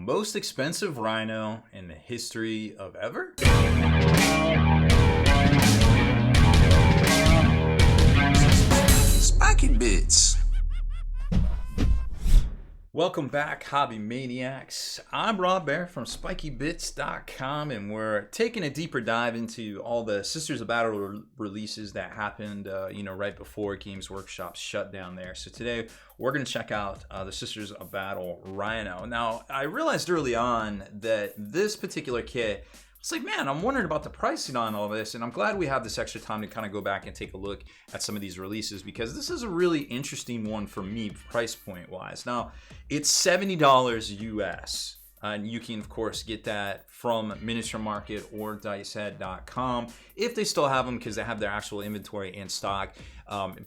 most expensive Rhino in the history of ever? Spiky Bits. Welcome back, Hobby Maniacs. I'm Baer from SpikyBits.com, and we're taking a deeper dive into all the Sisters of Battle releases that happened, right before Games Workshop shut down there. So today we're going to check out the Sisters of Battle Rhino. Now, I realized early on that this particular kit, it's like, man, I'm wondering about the pricing on all this, and I'm glad we have this extra time to kind of go back and take a look at some of these releases, because this is a really interesting one for me, price point wise. Now, it's $70 US, and you can, of course, get that from Miniature Market or dicehead.com if they still have them, because they have their actual inventory in stock.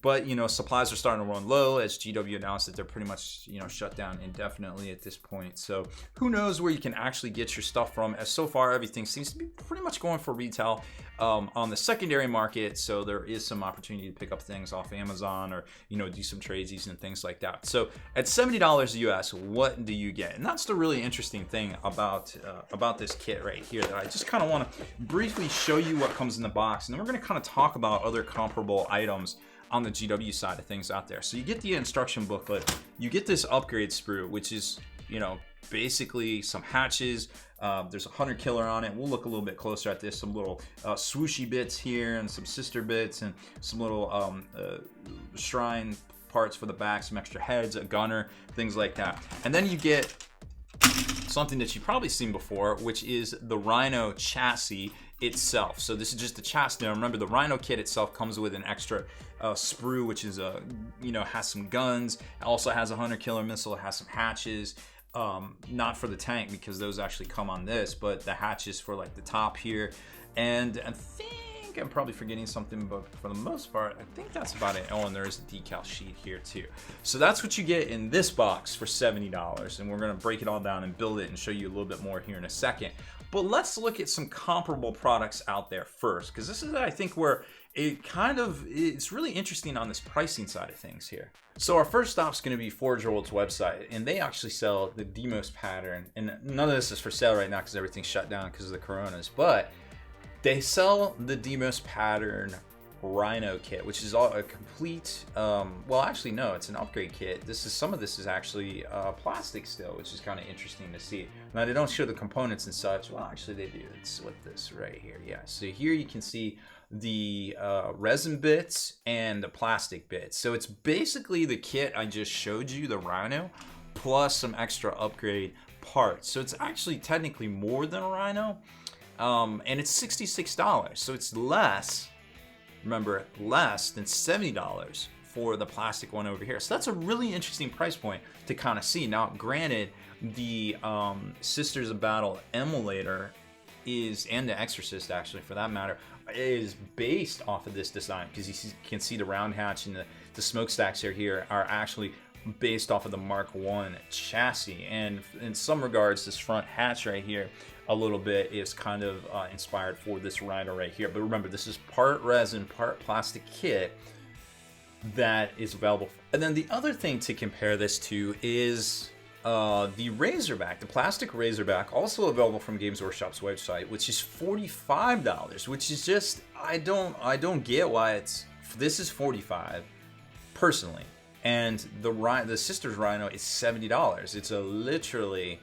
But supplies are starting to run low, as GW announced that they're pretty much shut down indefinitely at this point. So who knows where you can actually get your stuff from, as so far everything seems to be pretty much going for retail on the secondary market. So there is some opportunity to pick up things off Amazon, or do some tradesies and things like that. So at $70 US, what do you get? And that's the really interesting thing about this kit right here, that I just kind of want to briefly show you what comes in the box, and then we're going to kind of talk about other comparable items on the GW side of things out there. So you get the instruction booklet, you get this upgrade sprue, which is basically some hatches. There's a hunter killer on it. We'll look a little bit closer at this. Some little swooshy bits here, and some sister bits, and some little shrine parts for the back, some extra heads, a gunner, things like that. And then you get something that you've probably seen before, which is the Rhino chassis itself. So this is just the chassis. Now remember, the Rhino kit itself comes with an extra sprue, which is has some guns. It also has a hunter killer missile. It has some hatches. Not for the tank, because those actually come on this, but the hatches for like the top here. And I think I'm probably forgetting something, but for the most part, I think that's about it. Oh, and there is a decal sheet here too. So that's what you get in this box for $70, and we're going to break it all down and build it and show you a little bit more here in a second. But let's look at some comparable products out there first, because this is, I think, where it's really interesting on this pricing side of things here. So our first stop is going to be Forge World's website, and they actually sell the Deimos pattern, and none of this is for sale right now because everything's shut down because of the coronas, but they sell the Deimos pattern Rhino kit, which is all a complete, well, actually, no, it's an upgrade kit. Some of this is actually plastic still, which is kind of interesting to see. Now, they don't show the components and such. Well, actually, they do. It's with this right here. Yeah, so here you can see the resin bits and the plastic bits. So it's basically the kit I just showed you, the Rhino, plus some extra upgrade parts. So it's actually technically more than a Rhino, and it's $66. So it's less. Remember, less than $70 for the plastic one over here. So that's a really interesting price point to kind of see. Now, granted, the Sisters of Battle Emulator and the Exorcist, actually, for that matter, is based off of this design, because you can see the round hatch and the smokestacks here are actually based off of the Mark I chassis. And in some regards, this front hatch right here a little bit is kind of inspired for this Rhino right here. But remember, this is part resin, part plastic kit that is available. And then the other thing to compare this to is the Razorback, the plastic Razorback, also available from Games Workshop's website, which is $45, which is just, I don't get why this is $45 personally, and the Sisters Rhino is $70. It's literally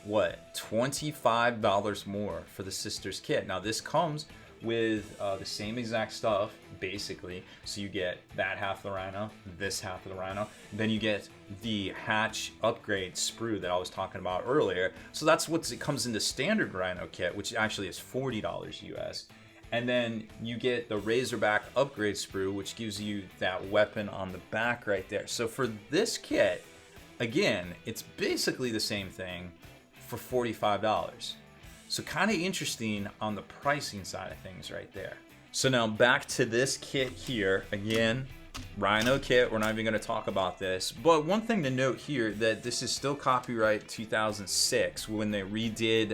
what, $25 more for the Sisters kit. Now this comes with the same exact stuff, basically. So you get that half of the Rhino, this half of the Rhino, then you get the hatch upgrade sprue that I was talking about earlier. So that's it comes in the standard Rhino kit, which actually is $40 US. And then you get the Razorback upgrade sprue, which gives you that weapon on the back right there. So for this kit, again, it's basically the same thing for $45. So kind of interesting on the pricing side of things right there. So now back to this kit here. Again, Rhino kit. We're not even going to talk about this, but one thing to note here, that this is still copyright 2006 when they redid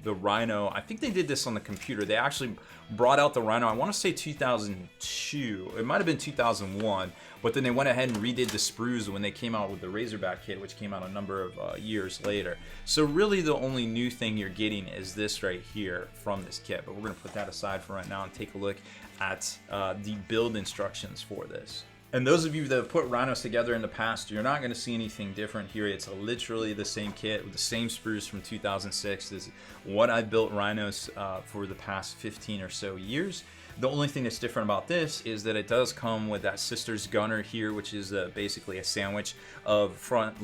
the Rhino. I think they did this on the computer. They actually brought out the Rhino, I want to say 2002, it might have been 2001, but then they went ahead and redid the sprues when they came out with the Razorback kit, which came out a number of years later. So really the only new thing you're getting is this right here from this kit, but we're going to put that aside for right now and take a look at the build instructions for this. And those of you that have put Rhinos together in the past, you're not going to see anything different here. It's literally the same kit with the same sprues from 2006. This is what I built Rhinos for the past 15 or so years. The only thing that's different about this is that it does come with that Sisters gunner here, which is basically a sandwich of front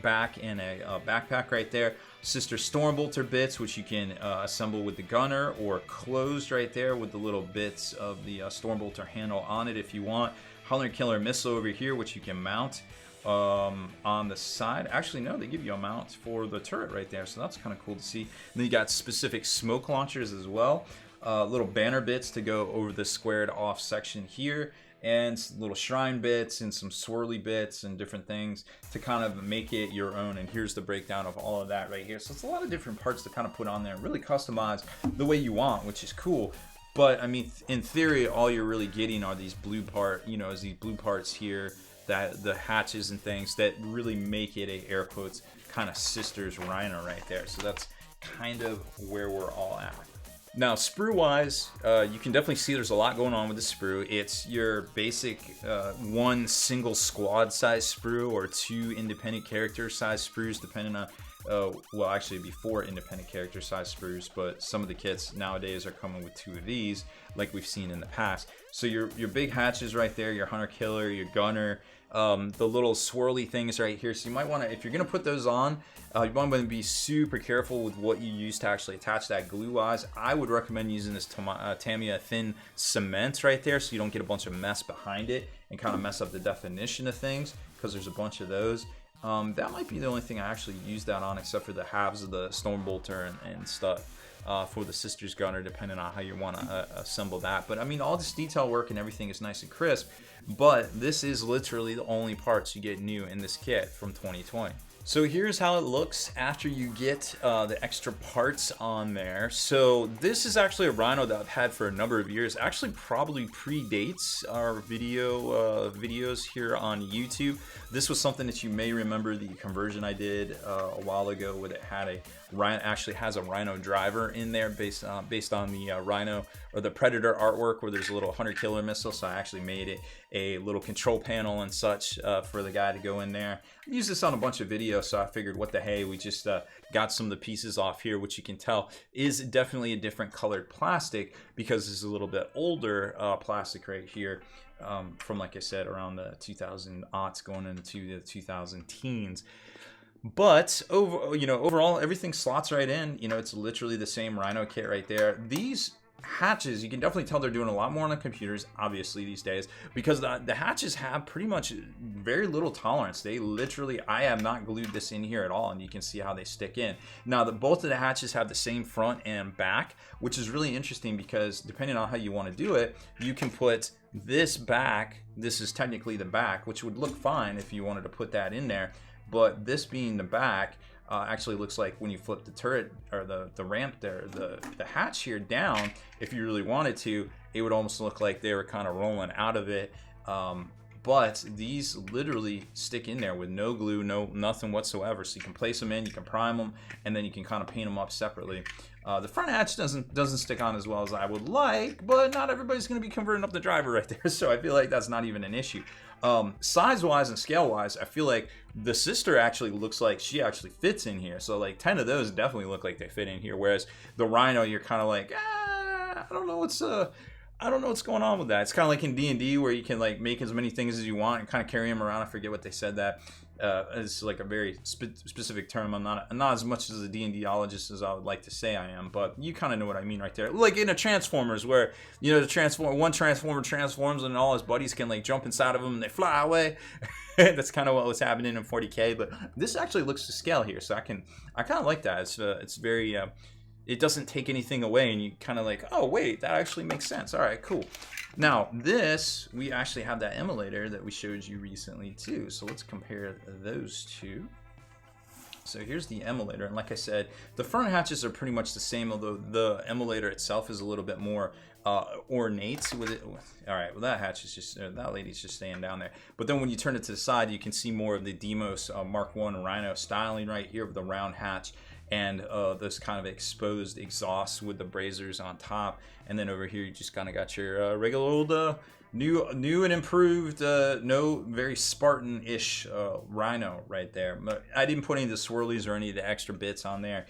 back and a backpack right there. Sister Stormbolter bits, which you can assemble with the gunner, or closed right there with the little bits of the Stormbolter handle on it if you want. Hunter Killer missile over here, which you can mount on the side. Actually, no, they give you a mount for the turret right there, so that's kind of cool to see. And then you got specific smoke launchers as well. Little banner bits to go over the squared off section here, and little shrine bits and some swirly bits and different things to kind of make it your own. And here's the breakdown of all of that right here. So it's a lot of different parts to kind of put on there and really customize the way you want, which is cool. But I mean, in theory, all you're really getting are these blue parts here, that the hatches and things that really make it a air quotes kind of Sisters Rhino right there. So that's kind of where we're all at. Now, sprue wise, you can definitely see there's a lot going on with the sprue. It's your basic one single squad size sprue or two independent character size sprues, depending on well, actually it'd be 4 independent character size sprues, but some of the kits nowadays are coming with 2 of these, like we've seen in the past. So your big hatches right there, your Hunter Killer, your Gunner, the little swirly things right here. So you might want to, if you're going to put those on, you want to be super careful with what you use to actually attach that glue wise. I would recommend using this Tamiya thin cement right there, so you don't get a bunch of mess behind it and kind of mess up the definition of things, because there's a bunch of those. That might be the only thing I actually use that on, except for the halves of the Stormbolter and stuff for the Sisters Gunner, depending on how you want to assemble that. But I mean, all this detail work and everything is nice and crisp, but this is literally the only parts you get new in this kit from 2020. So here's how it looks after you get the extra parts on there. So this is actually a Rhino that I've had for a number of years. Actually, probably predates our videos here on YouTube. This was something that you may remember, the conversion I did a while ago, where it had a Rhino, actually has a Rhino driver in there based on the Rhino or the Predator artwork, where there's a little Hunter Killer missile. So I actually made it a little control panel and such for the guy to go in there. I used this on a bunch of videos, so I figured, what the hey, we just got some of the pieces off here, which you can tell is definitely a different colored plastic, because this is a little bit older plastic right here, from, like I said, around the 2000 aughts going into the 2000 teens. But overall, everything slots right in. It's literally the same Rhino kit right there. These hatches, you can definitely tell they're doing a lot more on the computers, obviously, these days, because the hatches have pretty much very little tolerance. They literally, I have not glued this in here at all, and you can see how they stick in. Now, both of the hatches have the same front and back, which is really interesting, because depending on how you want to do it, you can put this back. This is technically the back, which would look fine if you wanted to put that in there, but this being the back, actually looks like when you flip the turret or the ramp there, the hatch here down, if you really wanted to, it would almost look like they were kind of rolling out of it. But these literally stick in there with no glue, nothing whatsoever. So you can place them in, you can prime them, and then you can kind of paint them up separately. The front hatch doesn't stick on as well as I would like, but not everybody's going to be converting up the driver right there, so I feel like that's not even an issue. Size-wise and scale-wise, I feel like the Sister actually looks like she actually fits in here. So like 10 of those definitely look like they fit in here, whereas the Rhino, you're kind of like, I don't know what's going on with that. It's kind of like in D&D, where you can like make as many things as you want and kind of carry them around. I forget what they said that. It's like a very specific term. I'm not as much as a D&Dologist as I would like to say I am, but you kind of know what I mean right there. Like in a Transformers, where one Transformer transforms and all his buddies can like jump inside of him and they fly away. That's kind of what was happening in 40K, but this actually looks to scale here, so I kind of like that. It's very it doesn't take anything away, and you kind of like, oh wait, that actually makes sense. All right, cool. Now this, we actually have that emulator that we showed you recently too. So let's compare those two. So here's the emulator, and like I said, the front hatches are pretty much the same, although the emulator itself is a little bit more ornate with it. All right, well that hatch is just, that lady's just staying down there. But then when you turn it to the side, you can see more of the Deimos Mark I Rhino styling right here with the round hatch and this kind of exposed exhaust with the brazers on top. And then over here, you just kind of got your regular old new and improved, no, very Spartan-ish Rhino right there. I didn't put any of the swirlies or any of the extra bits on there.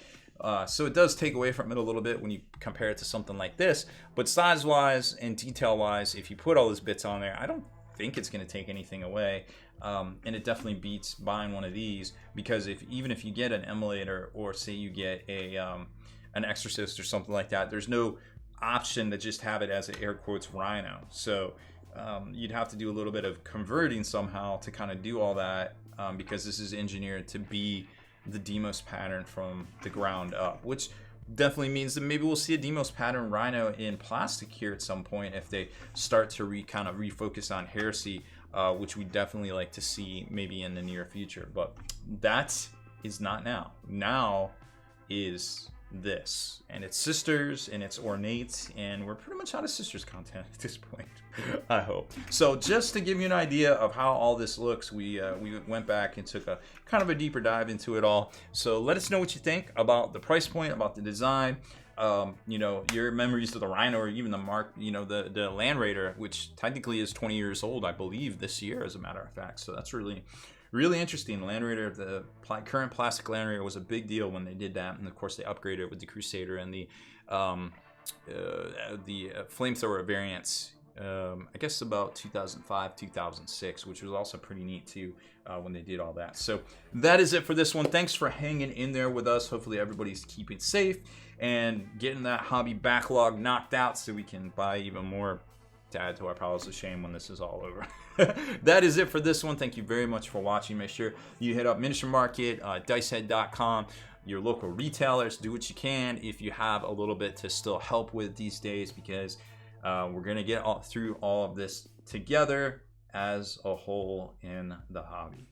So it does take away from it a little bit when you compare it to something like this. But size-wise and detail-wise, if you put all those bits on there, I don't think it's going to take anything away. And it definitely beats buying one of these, because even if you get an emulator, or say you get an Exorcist or something like that, there's no option to just have it as an air quotes Rhino. So you'd have to do a little bit of converting somehow to kind of do all that, because this is engineered to be the Deimos pattern from the ground up, which definitely means that maybe we'll see a Deimos pattern Rhino in plastic here at some point if they start to kind of refocus on heresy, which we definitely like to see maybe in the near future. But that is not now. Now is this, and it's Sisters, and it's ornate, and we're pretty much out of Sisters content at this point, I hope. So just to give you an idea of how all this looks, we went back and took a kind of a deeper dive into it all. So let us know what you think about the price point, about the design, you know, your memories of the Rhino, or even the Mark, you know, the Land Raider, which technically is 20 years old, I believe, this year, as a matter of fact. So that's really interesting. Land Raider, the current plastic Land Raider, was a big deal when they did that, and of course they upgraded it with the Crusader and the flamethrower variants. I guess about 2005, 2006, which was also pretty neat too, when they did all that. So that is it for this one. Thanks for hanging in there with us. Hopefully everybody's keeping safe and getting that hobby backlog knocked out so we can buy even more to add to our piles of shame when this is all over. That is it for this one. Thank you very much for watching. Make sure you hit up Miniature Market, dicehead.com, your local retailers. Do what you can if you have a little bit to still help with these days, because we're going to get through all of this together as a whole in the hobby.